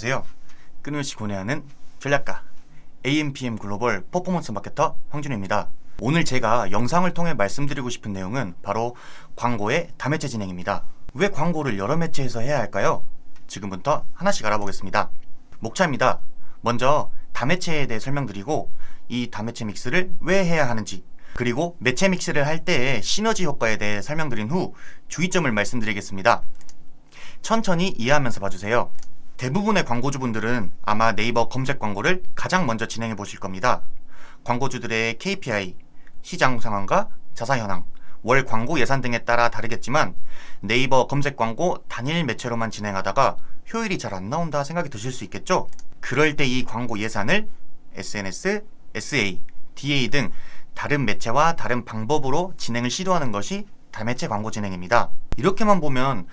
안녕하세요. 끊임없이 고뇌하는 전략가 AMPM 글로벌 퍼포먼스 마케터 황준우입니다. 오늘 제가 영상을 통해 말씀드리고 싶은 내용은 바로 광고의 다매체 진행입니다. 왜 광고를 여러 매체에서 해야 할까요? 지금부터 하나씩 알아보겠습니다. 목차입니다. 먼저 다매체에 대해 설명드리고 이 다매체 믹스를 왜 해야 하는지, 그리고 매체 믹스를 할 때의 시너지 효과에 대해 설명드린 후 주의점을 말씀드리겠습니다. 천천히 이해하면서 봐주세요. 대부분의 광고주분들은 아마 네이버 검색 광고를 가장 먼저 진행해 보실 겁니다. 광고주들의 KPI, 시장 상황과 자사 현황, 월 광고 예산 등에 따라 다르겠지만 네이버 검색 광고 단일 매체로만 진행하다가 효율이 잘 안 나온다 생각이 드실 수 있겠죠? 그럴 때 이 광고 예산을 SNS, SA, DA 등 다른 매체와 다른 방법으로 진행을 시도하는 것이 다매체 광고 진행입니다. 이렇게만 보면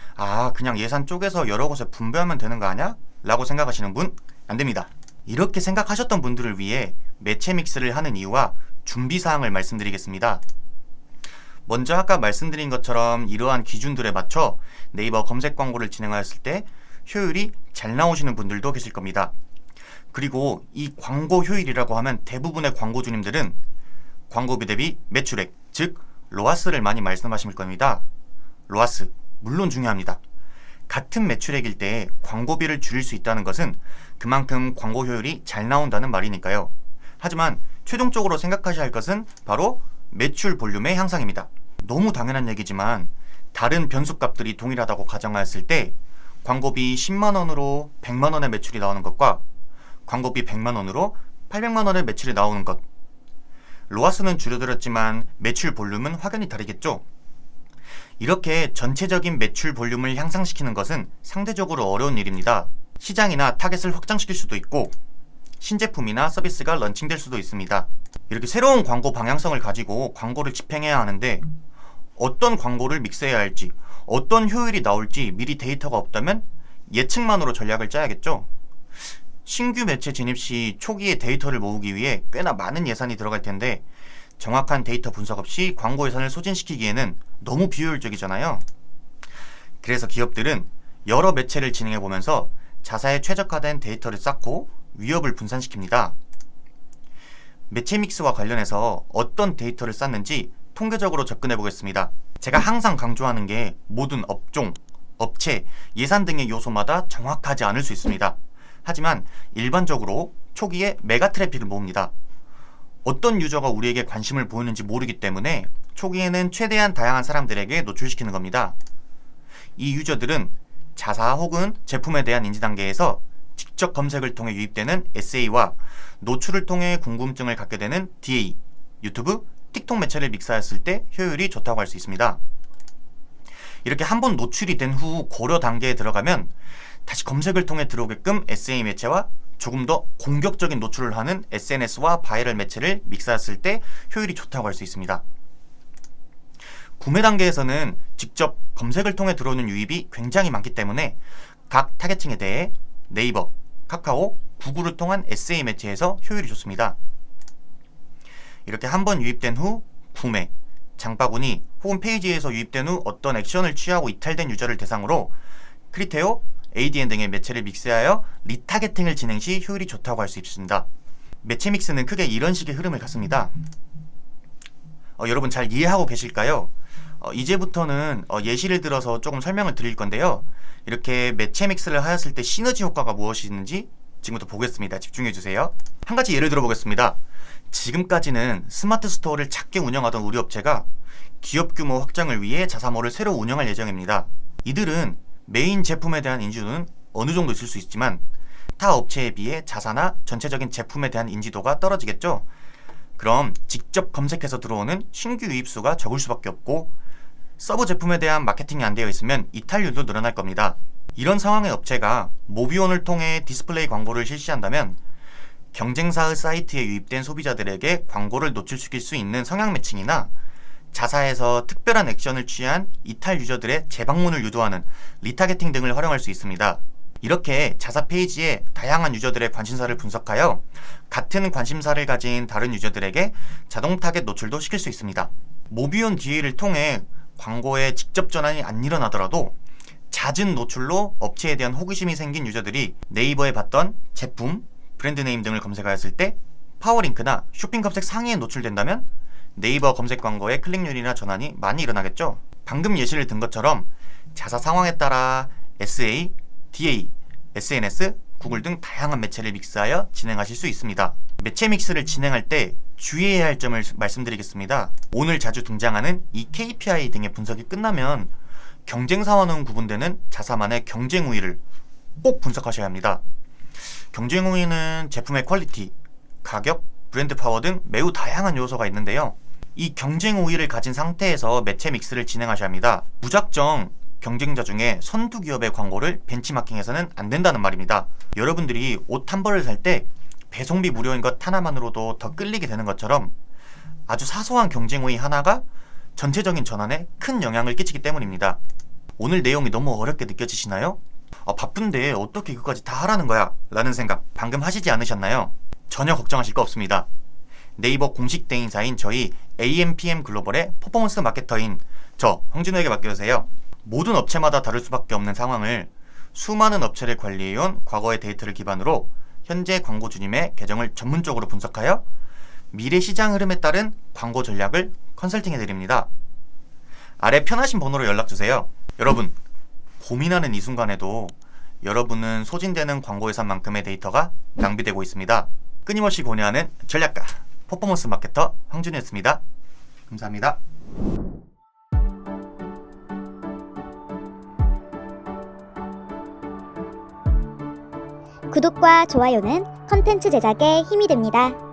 그냥 예산 쪼개서 여러 곳에 분배하면 되는 거 아냐? 라고 생각하시는 분 안됩니다. 이렇게 생각하셨던 분들을 위해 매체 믹스를 하는 이유와 준비사항을 말씀드리겠습니다. 먼저 아까 말씀드린 것처럼 이러한 기준들에 맞춰 네이버 검색 광고를 진행하였을 때 효율이 잘 나오시는 분들도 계실 겁니다. 그리고 이 광고 효율이라고 하면 대부분의 광고주님들은 광고비 대비 매출액, 즉 로아스를 많이 말씀하실 겁니다. 로아스 물론 중요합니다. 같은 매출액일 때 광고비를 줄일 수 있다는 것은 그만큼 광고 효율이 잘 나온다는 말이니까요. 하지만 최종적으로 생각하셔야 할 것은 바로 매출 볼륨의 향상입니다. 너무 당연한 얘기지만 다른 변수값들이 동일하다고 가정하였을 때 광고비 10만원으로 100만원의 매출이 나오는 것과 광고비 100만원으로 800만원의 매출이 나오는 것, 로아스는 줄어들었지만 매출 볼륨은 확연히 다르겠죠? 이렇게 전체적인 매출 볼륨을 향상시키는 것은 상대적으로 어려운 일입니다. 시장이나 타겟을 확장시킬 수도 있고 신제품이나 서비스가 런칭될 수도 있습니다. 이렇게 새로운 광고 방향성을 가지고 광고를 집행해야 하는데 어떤 광고를 믹스해야 할지, 어떤 효율이 나올지 미리 데이터가 없다면 예측만으로 전략을 짜야겠죠? 신규 매체 진입 시 초기에 데이터를 모으기 위해 꽤나 많은 예산이 들어갈 텐데 정확한 데이터 분석 없이 광고 예산을 소진시키기에는 너무 비효율적이잖아요. 그래서 기업들은 여러 매체를 진행해 보면서 자사에 최적화된 데이터를 쌓고 위협을 분산시킵니다. 매체 믹스와 관련해서 어떤 데이터를 쌓는지 통계적으로 접근해 보겠습니다. 제가 항상 강조하는 게 모든 업종, 업체, 예산 등의 요소마다 정확하지 않을 수 있습니다. 하지만 일반적으로 초기에 메가 트래픽을 모읍니다. 어떤 유저가 우리에게 관심을 보이는지 모르기 때문에 초기에는 최대한 다양한 사람들에게 노출시키는 겁니다. 이 유저들은 자사 혹은 제품에 대한 인지 단계에서 직접 검색을 통해 유입되는 SA와 노출을 통해 궁금증을 갖게 되는 DA, 유튜브, 틱톡 매체를 믹스하였을 때 효율이 좋다고 할 수 있습니다. 이렇게 한번 노출이 된 후 고려 단계에 들어가면 다시 검색을 통해 들어오게끔 SA 매체와 조금 더 공격적인 노출을 하는 SNS와 바이럴 매체를 믹스했을 때 효율이 좋다고 할 수 있습니다. 구매 단계에서는 직접 검색을 통해 들어오는 유입이 굉장히 많기 때문에 각 타겟층에 대해 네이버, 카카오, 구글을 통한 SA 매체에서 효율이 좋습니다. 이렇게 한번 유입된 후 구매, 장바구니 혹은 페이지에서 유입된 후 어떤 액션을 취하고 이탈된 유저를 대상으로 크리테오, ADN 등의 매체를 믹스하여 리타겟팅을 진행 시 효율이 좋다고 할 수 있습니다. 매체 믹스는 크게 이런 식의 흐름을 갖습니다. 여러분 잘 이해하고 계실까요? 이제부터는 예시를 들어서 조금 설명을 드릴 건데요. 이렇게 매체 믹스를 하였을 때 시너지 효과가 무엇이 있는지 지금부터 보겠습니다. 집중해주세요. 한 가지 예를 들어보겠습니다. 지금까지는 스마트 스토어를 작게 운영하던 우리 업체가 기업 규모 확장을 위해 자사몰을 새로 운영할 예정입니다. 이들은 메인 제품에 대한 인지도는 어느 정도 있을 수 있지만 타 업체에 비해 자사나 전체적인 제품에 대한 인지도가 떨어지겠죠. 그럼 직접 검색해서 들어오는 신규 유입수가 적을 수밖에 없고 서브 제품에 대한 마케팅이 안 되어 있으면 이탈률도 늘어날 겁니다. 이런 상황의 업체가 모비온을 통해 디스플레이 광고를 실시한다면 경쟁사의 사이트에 유입된 소비자들에게 광고를 노출시킬 수 있는 성향 매칭이나 자사에서 특별한 액션을 취한 이탈 유저들의 재방문을 유도하는 리타겟팅 등을 활용할 수 있습니다. 이렇게 자사 페이지에 다양한 유저들의 관심사를 분석하여 같은 관심사를 가진 다른 유저들에게 자동 타겟 노출도 시킬 수 있습니다. 모비온 DA를 통해 광고에 직접 전환이 안 일어나더라도 잦은 노출로 업체에 대한 호기심이 생긴 유저들이 네이버에 봤던 제품, 브랜드 네임 등을 검색하였을 때 파워링크나 쇼핑 검색 상위에 노출된다면 네이버 검색 광고의 클릭률이나 전환이 많이 일어나겠죠. 방금 예시를 든 것처럼 자사 상황에 따라 SA, DA, SNS, 구글 등 다양한 매체를 믹스하여 진행하실 수 있습니다. 매체 믹스를 진행할 때 주의해야 할 점을 말씀드리겠습니다. 오늘 자주 등장하는 이 KPI 등의 분석이 끝나면 경쟁사와는 구분되는 자사만의 경쟁 우위를 꼭 분석하셔야 합니다. 경쟁 우위는 제품의 퀄리티, 가격, 브랜드 파워 등 매우 다양한 요소가 있는데요. 이 경쟁 우위를 가진 상태에서 매체 믹스를 진행하셔야 합니다. 무작정 경쟁자 중에 선두 기업의 광고를 벤치마킹해서는 안 된다는 말입니다. 여러분들이 옷 한 벌을 살 때 배송비 무료인 것 하나만으로도 더 끌리게 되는 것처럼 아주 사소한 경쟁 우위 하나가 전체적인 전환에 큰 영향을 끼치기 때문입니다. 오늘 내용이 너무 어렵게 느껴지시나요? 바쁜데 어떻게 이거까지 다 하라는 거야? 라는 생각 방금 하시지 않으셨나요? 전혀 걱정하실 거 없습니다. 네이버 공식 대행사인 저희 AMPM 글로벌의 퍼포먼스 마케터인 저 황준호에게 맡겨주세요. 모든 업체마다 다를 수밖에 없는 상황을 수많은 업체를 관리해온 과거의 데이터를 기반으로 현재 광고 주님의 계정을 전문적으로 분석하여 미래 시장 흐름에 따른 광고 전략을 컨설팅해드립니다. 아래 편하신 번호로 연락주세요. 여러분, 고민하는 이 순간에도 여러분은 소진되는 광고 예산만큼의 데이터가 낭비되고 있습니다. 끊임없이 고뇌하는 전략가 퍼포먼스 마케터 황준이었습니다. 감사합니다. 구독과 좋아요는 컨텐츠 제작에 힘이 됩니다.